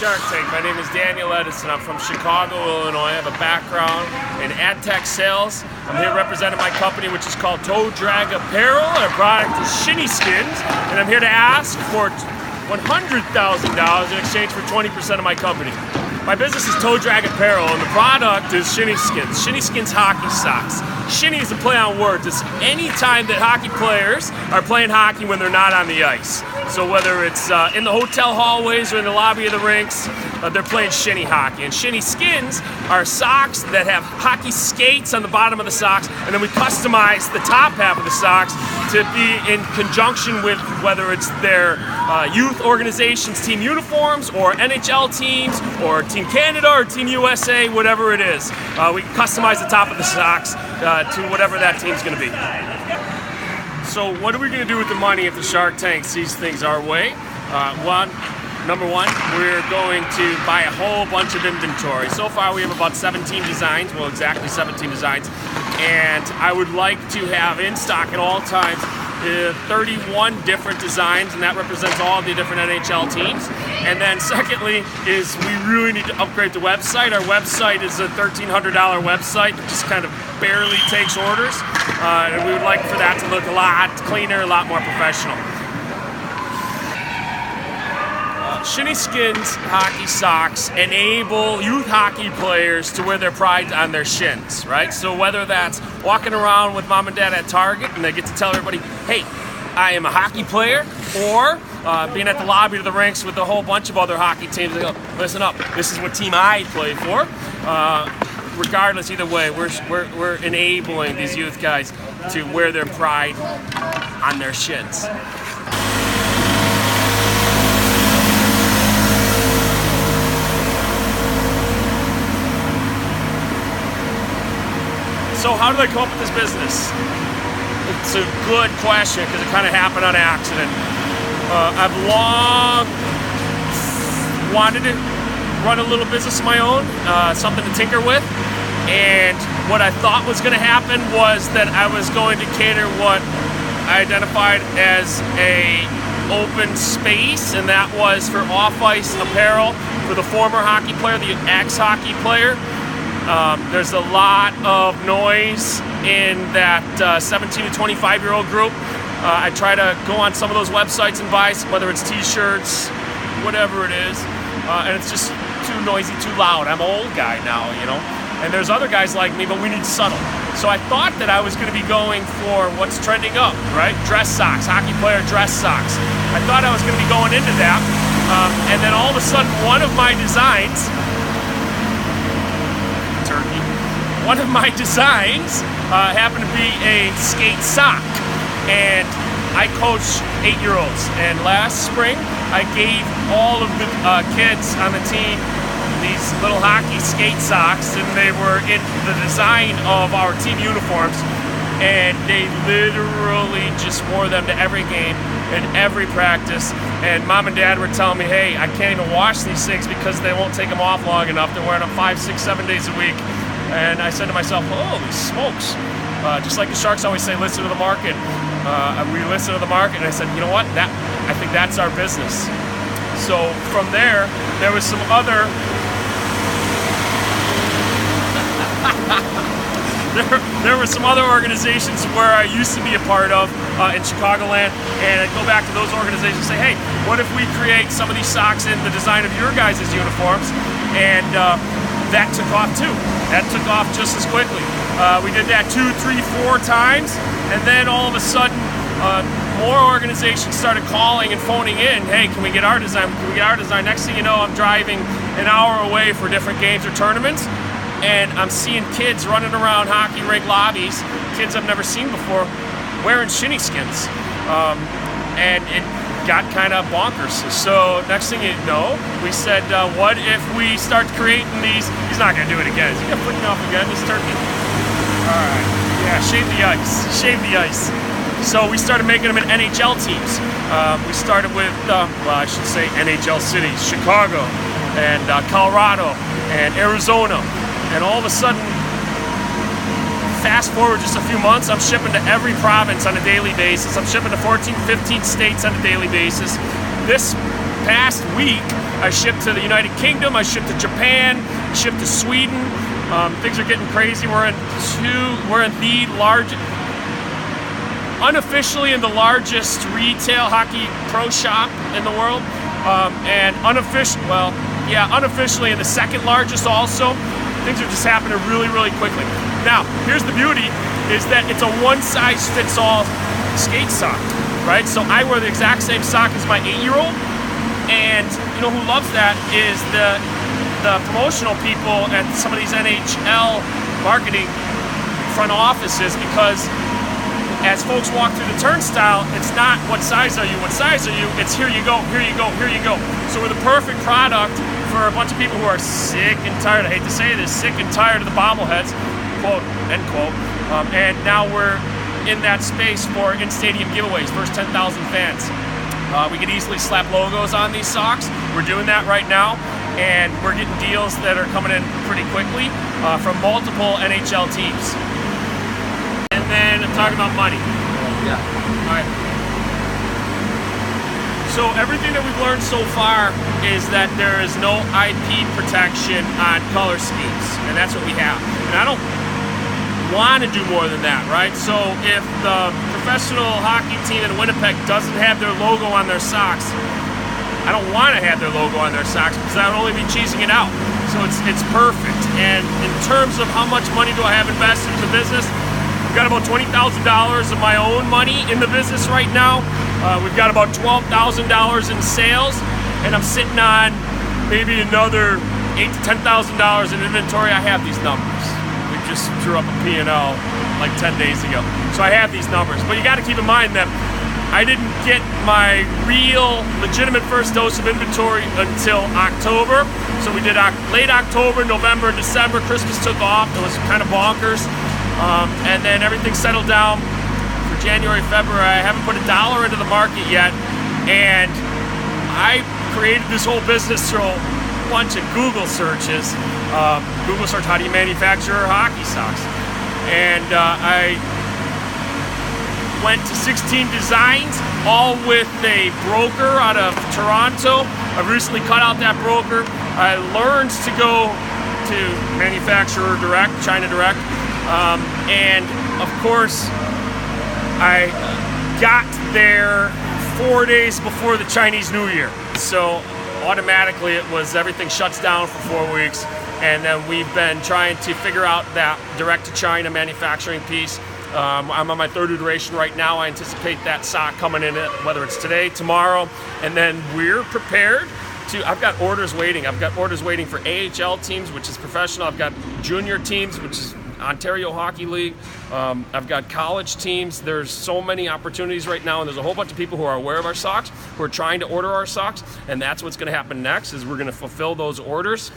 Shark Tank. My name is Daniel Edison. I'm from Chicago, Illinois. I have a background in ad tech sales. I'm here representing my company, which is called Toe Drag Apparel. Our product is Shinny Skins, and I'm here to ask for $100,000 in exchange for 20% of my company. My business is Toe Drag Apparel, and the product is Shinny Skins. Shinny Skins hockey socks. Shinny is a play on words. It's any time that hockey players are playing hockey when they're not on the ice. So whether it's in the hotel hallways or in the lobby of the rinks, they're playing shinny hockey. And Shinny Skins are socks that have hockey skates on the bottom of the socks, and then we customize the top half of the socks to be in conjunction with whether it's their youth organizations, team uniforms, or NHL teams, or Team Canada, or Team USA, whatever it is. We customize the top of the socks to whatever that team's going to be. So what are we going to do with the money if the Shark Tank sees things our way? Number one, we're going to buy a whole bunch of inventory. So far we have about 17 designs, well exactly 17 designs, and I would like to have in stock at all times 31 different designs, and that represents all the different NHL teams. And then secondly is we really need to upgrade the website. Our website is a $1,300 website that just kind of barely takes orders, and we would like for that to look a lot cleaner, a lot more professional. Shinny Skins hockey socks enable youth hockey players to wear their pride on their shins, right? So whether that's walking around with mom and dad at Target and they get to tell everybody, hey, I am a hockey player, or being at the lobby of the rinks with a whole bunch of other hockey teams, they go, listen up, this is what team I play for. Regardless, either way, we're enabling these youth guys to wear their pride on their shins. So how did I come up with this business? It's a good question because it kind of happened on accident. I've long wanted to run a little business of my own, something to tinker with. And what I thought was going to happen was that I was going to cater what I identified as a open space, and that was for off-ice apparel for the former hockey player, the ex-hockey player. There's a lot of noise in that 17 to 25-year-old group. I try to go on some of those websites and buy, whether it's t-shirts, whatever it is, and it's just too noisy, too loud. I'm an old guy now, you know, and there's other guys like me, but we need subtle. So I thought that I was going to be going for what's trending up, right? Dress socks, hockey player dress socks. I thought I was going to be going into that, and then all of a sudden one of my designs happened to be a skate sock, and I coach 8-year-olds, and last spring I gave all of the kids on the team these little hockey skate socks, and they were in the design of our team uniforms, and they literally just wore them to every game and every practice. And mom and dad were telling me, hey, I can't even wash these things because they won't take them off long enough. They're wearing them 5, 6, 7 days a week. And I said to myself, holy smokes. Just like the Sharks always say, listen to the market. We listened to the market, and I said, you know what? I think that's our business. So from there was some other there were some other organizations where I used to be a part of in Chicagoland, and I'd go back to those organizations and say, hey, what if we create some of these socks in the design of your guys' uniforms? And that took off too. That took off just as quickly. We did that 2, 3, 4 times, and then all of a sudden, more organizations started calling and phoning in, hey, can we get our design? Can we get our design? Next thing you know, I'm driving an hour away for different games or tournaments, and I'm seeing kids running around hockey rink lobbies, kids I've never seen before, wearing Shinny Skins. And it got kind of bonkers. So next thing you know, we said, what if we start creating these? He's not going to do it again. Is he going to put me off again, this turkey? All right. Yeah, shave the ice. Shave the ice. So we started making them in NHL teams. We started with, well, I should say NHL cities, Chicago and Colorado and Arizona. And all of a sudden, fast forward just a few months, I'm shipping to every province on a daily basis. I'm shipping to 14, 15 states on a daily basis. This past week, I shipped to the United Kingdom, I shipped to Japan, I shipped to Sweden. Things are getting crazy. We're in the largest, unofficially in the largest retail hockey pro shop in the world, and unofficially in the second largest also. Things are just happening really, really quickly. Now, here's the beauty, is that it's a one-size-fits-all skate sock, right? So I wear the exact same sock as my 8-year-old, and you know who loves that is the promotional people at some of these NHL marketing front offices, because as folks walk through the turnstile, it's not what size are you, it's here you go, here you go, here you go. So we're the perfect product for a bunch of people who are sick and tired, I hate to say this, sick and tired of the bobbleheads, quote, end quote, and now we're in that space for in-stadium giveaways, first 10,000 fans. We could easily slap logos on these socks. We're doing that right now, and we're getting deals that are coming in pretty quickly from multiple NHL teams. And then I'm talking about money. Yeah. All right. So everything that we've learned so far is that there is no IP protection on color schemes, and that's what we have. And I don't want to do more than that, right? So if the professional hockey team in Winnipeg doesn't have their logo on their socks, I don't want to have their logo on their socks, because I would only be cheesing it out. So it's perfect. And in terms of how much money do I have invested in the business, I've got about $20,000 of my own money in the business right now. We've got about $12,000 in sales, and I'm sitting on maybe another $8,000 to $10,000 in inventory. I have these numbers. We just drew up a P&L like 10 days ago. So I have these numbers. But you got to keep in mind that I didn't get my real legitimate first dose of inventory until October. So we did late October, November, December. Christmas took off. It was kind of bonkers. And then everything settled down for January, February. I haven't put $1 into the market yet. And I created this whole business through a bunch of Google searches. Google search, how do you manufacture hockey socks? And I went to 16 designs, all with a broker out of Toronto. I recently cut out that broker. I learned to go to manufacturer direct, China direct. And of course, I got there 4 days before the Chinese New Year. So automatically it was everything shuts down for 4 weeks. And then we've been trying to figure out that direct to China manufacturing piece. I'm on my third iteration right now. I anticipate that sock coming in, whether it's today, tomorrow, and then we're prepared to, I've got orders waiting. I've got orders waiting for AHL teams, which is professional. I've got junior teams, which is Ontario Hockey League. I've got college teams. There's so many opportunities right now, and there's a whole bunch of people who are aware of our socks, who are trying to order our socks, and that's what's gonna happen next, is we're gonna fulfill those orders.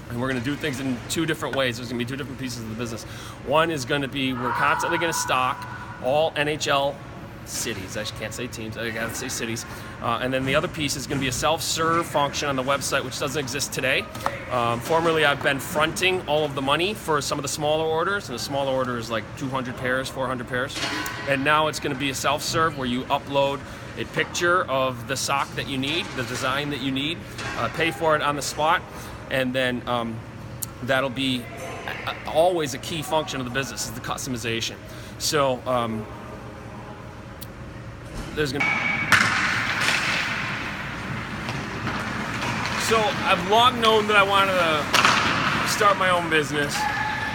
And we're going to do things in two different ways. There's going to be two different pieces of the business. One is going to be, we're constantly going to stock all NHL cities. I can't say teams, I got to say cities. And then the other piece is going to be a self-serve function on the website, which doesn't exist today. Formerly, I've been fronting all of the money for some of the smaller orders, and the smaller order is like 200 pairs, 400 pairs. And now it's going to be a self-serve where you upload a picture of the sock that you need, the design that you need, pay for it on the spot. And then that'll be always a key function of the business, is the customization. So there's gonna. So I've long known that I wanted to start my own business,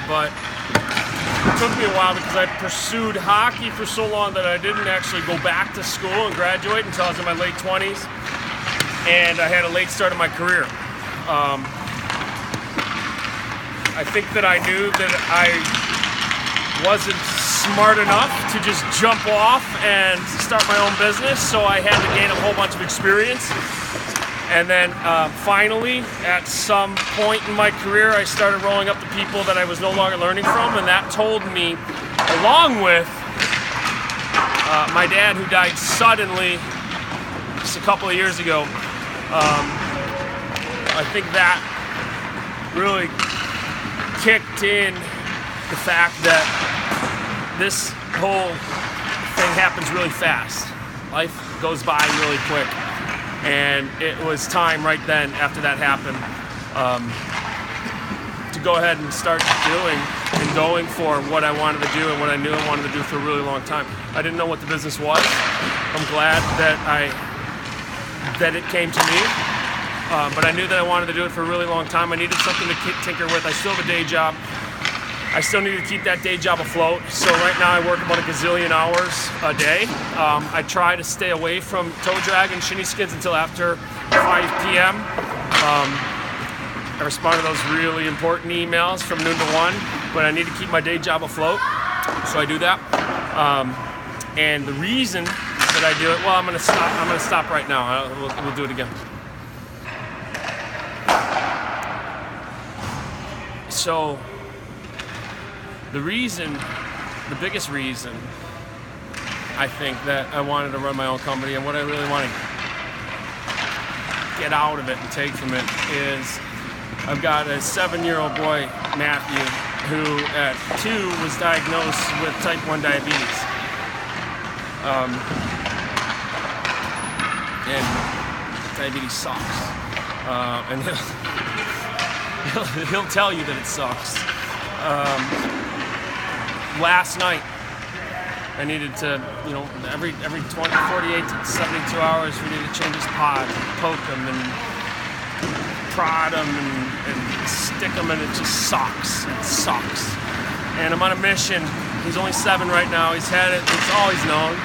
but it took me a while because I pursued hockey for so long that I didn't actually go back to school and graduate until I was in my late 20s, and I had a late start in my career. I think that I knew that I wasn't smart enough to just jump off and start my own business, so I had to gain a whole bunch of experience. And then finally, at some point in my career, I started rolling up the people that I was no longer learning from, and that told me, along with my dad, who died suddenly just a couple of years ago, I think that really kicked in the fact that this whole thing happens really fast. Life goes by really quick. And it was time right then, after that happened, to go ahead and start doing and going for what I wanted to do and what I knew I wanted to do for a really long time. I didn't know what the business was. I'm glad that it came to me, but I knew that I wanted to do it for a really long time. I needed something to tinker with. I still have a day job. I still need to keep that day job afloat. So right now I work about a gazillion hours a day. I try to stay away from toe drag and shinny skins until after 5 p.m. I respond to those really important emails from noon to 1, but I need to keep my day job afloat, so I do that. And the reason that I do it, well, I'm gonna stop right now. We'll do it again. So the biggest reason I think that I wanted to run my own company and what I really want to get out of it and take from it is I've got a 7-year-old boy, Matthew, who at 2 was diagnosed with type 1 diabetes. And diabetes sucks. And he'll tell you that it sucks. Last night, I needed to, every 48 to 72 hours, we need to change his pod, poke him, and prod him, and stick him, and it just sucks. It sucks. And I'm on a mission. He's only 7 right now. He's had it. It's all he's known.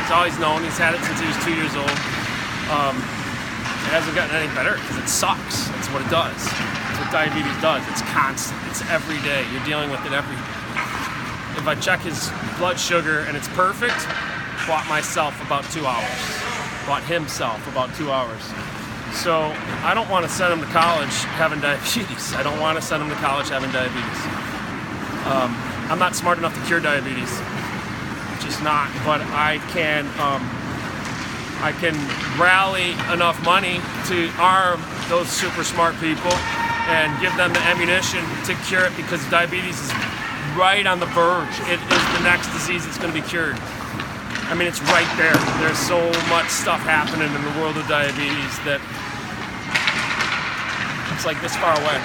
It's all he's known. He's had it since he was 2 years old. It hasn't gotten any better because it sucks. That's what it does. That's what diabetes does. It's constant. It's every day. You're dealing with it every. If I check his blood sugar and it's perfect, bought myself about 2 hours. Bought himself about 2 hours. So I don't want to send him to college having diabetes. I don't want to send him to college having diabetes. I'm not smart enough to cure diabetes. Just not. But I can rally enough money to arm those super smart people and give them the ammunition to cure it, because diabetes is right on the verge. It is the next disease that's going to be cured. I mean, it's right there. There's so much stuff happening in the world of diabetes that it's like this far away.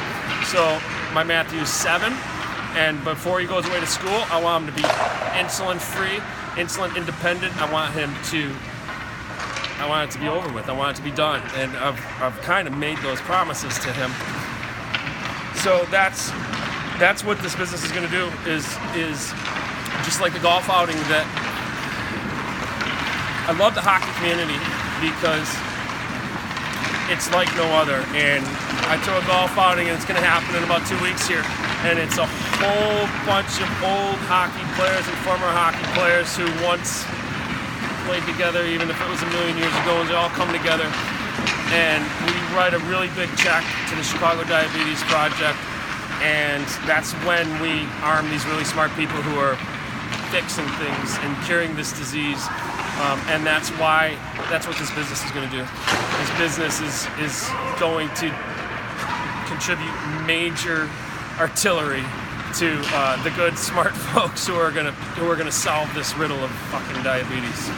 So my Matthew's 7, and before he goes away to school, I want him to be insulin free, insulin independent. I want it to be over with. I want it to be done. And I've kind of made those promises to him. So that's what this business is going to do, is just like the golf outing that I love the hockey community because it's like no other. And I throw a golf outing, and it's going to happen in about 2 weeks here. And it's a whole bunch of old hockey players and former hockey players who once played together, even if it was a million years ago, and they all come together. And we write a really big check to the Chicago Diabetes Project. And that's when we arm these really smart people who are fixing things and curing this disease. And that's what this business is going to do. This business is going to contribute major artillery to the good, smart folks who are gonna solve this riddle of fucking diabetes.